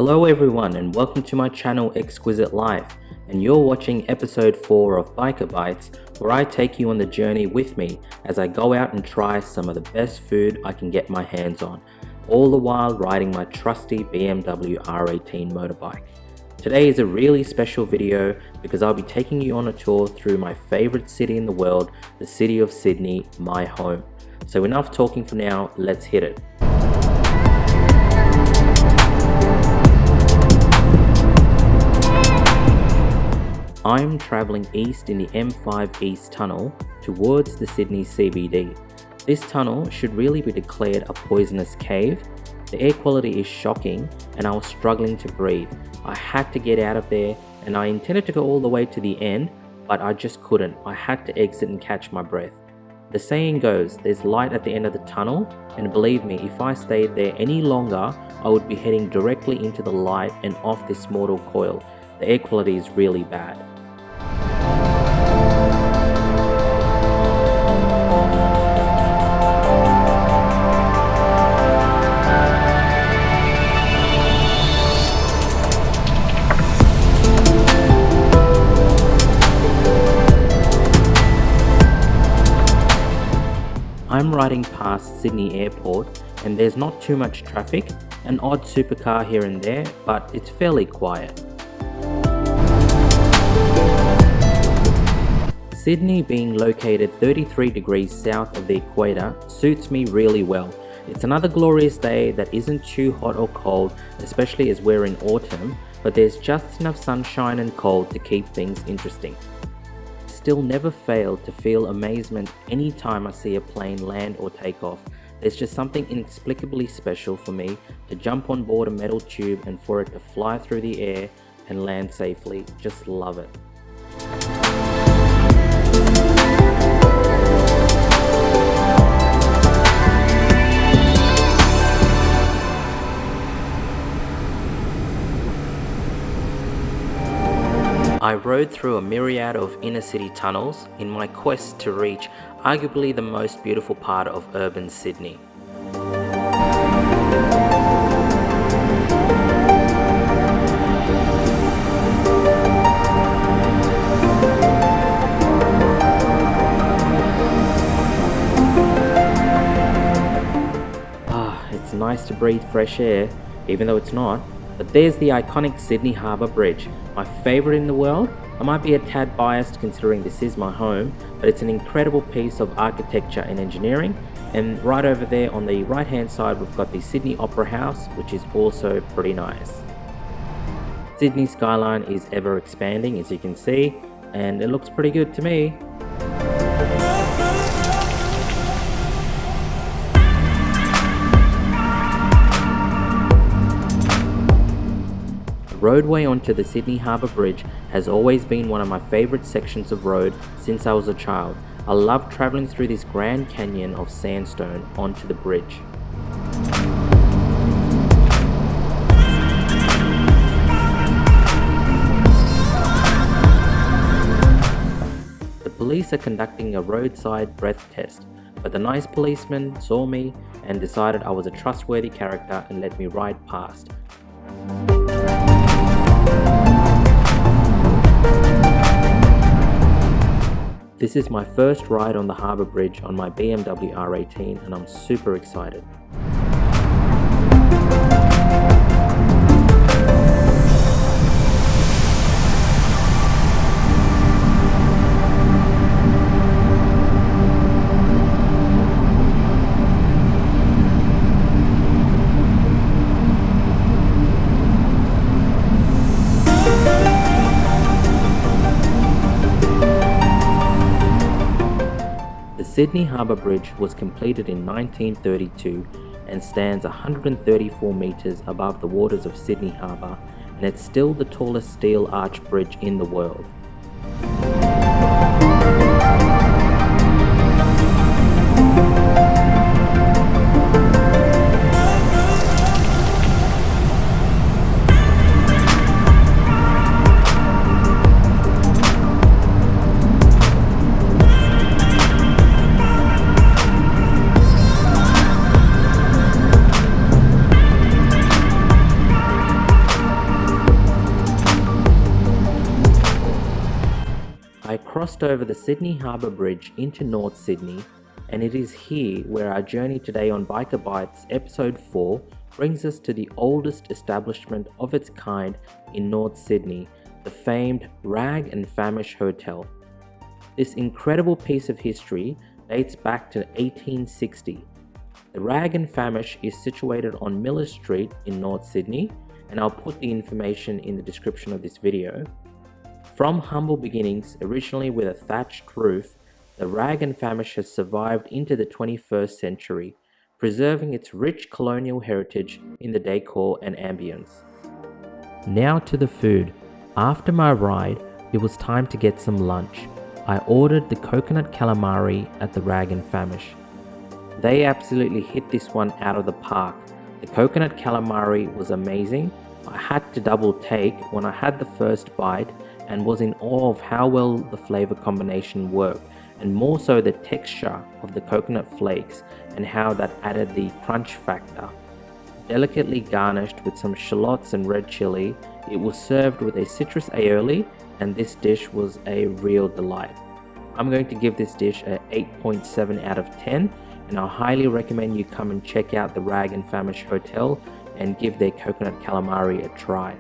Hello everyone and welcome to my channel Exquisite Life, and you're watching episode 4 of Biker Bites, where I take you on the journey with me as I go out and try some of the best food I can get my hands on, all the while riding my trusty BMW R18 motorbike. Today is a really special video because I'll be taking you on a tour through my favorite city in the world, the city of Sydney, my home. So enough talking for now, let's hit it. I'm travelling east in the M5 East Tunnel towards the Sydney CBD. This tunnel should really be declared a poisonous cave. The air quality is shocking and I was struggling to breathe. I had to get out of there and I intended to go all the way to the end, but I just couldn't. I had to exit and catch my breath. The saying goes, there's light at the end of the tunnel, and believe me, if I stayed there any longer, I would be heading directly into the light and off this mortal coil. The air quality is really bad. I'm riding past Sydney Airport and there's not too much traffic, an odd supercar here and there, but it's fairly quiet. Sydney, being located 33 degrees south of the equator, suits me really well. It's another glorious day that isn't too hot or cold, especially as we're in autumn, but there's just enough sunshine and cold to keep things interesting. Still never fail to feel amazement anytime I see a plane land or take off. There's just something inexplicably special for me to jump on board a metal tube and for it to fly through the air and land safely. Just love it. I rode through a myriad of inner city tunnels in my quest to reach arguably the most beautiful part of urban Sydney. It's nice to breathe fresh air, even though it's not. But there's the iconic Sydney Harbour Bridge, my favourite in the world. I might be a tad biased considering this is my home, but it's an incredible piece of architecture and engineering. And right over there on the right hand side we've got the Sydney Opera House, which is also pretty nice. Sydney skyline is ever expanding, as you can see, and it looks pretty good to me. The roadway onto the Sydney Harbour Bridge has always been one of my favourite sections of road since I was a child. I love travelling through this grand canyon of sandstone onto the bridge. The police are conducting a roadside breath test, but the nice policeman saw me and decided I was a trustworthy character and let me ride past. This is my first ride on the Harbour Bridge on my BMW R18 and I'm super excited. The Sydney Harbour Bridge was completed in 1932 and stands 134 metres above the waters of Sydney Harbour, and it's still the tallest steel arch bridge in the world. crossed over the Sydney Harbour Bridge into North Sydney, and it is here where our journey today on Biker Bites episode 4 brings us to the oldest establishment of its kind in North Sydney, the famed Rag and Famish Hotel. This incredible piece of history dates back to 1860. The Rag and Famish is situated on Miller Street in North Sydney, and I'll put the information in the description of this video. From humble beginnings, originally with a thatched roof, the Rag and Famish has survived into the 21st century, preserving its rich colonial heritage in the decor and ambience. Now to the food. After my ride, it was time to get some lunch. I ordered the coconut calamari at the Rag and Famish. They absolutely hit this one out of the park. The coconut calamari was amazing. I had to double take when I had the first bite and was in awe of how well the flavor combination worked, and more so the texture of the coconut flakes and how that added the crunch factor. Delicately garnished with some shallots and red chili, it was served with a citrus aioli, and this dish was a real delight. I'm going to give this dish an 8.7 out of 10, and I highly recommend you come and check out the Rag and Famish Hotel and give their coconut calamari a try.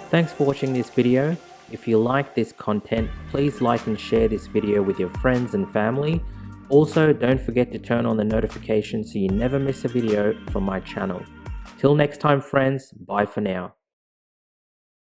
Thanks for watching this video. If you like this content, please like and share this video with your friends and family. Also, don't forget to turn on the notifications so you never miss a video from my channel. Till next time friends, bye for now.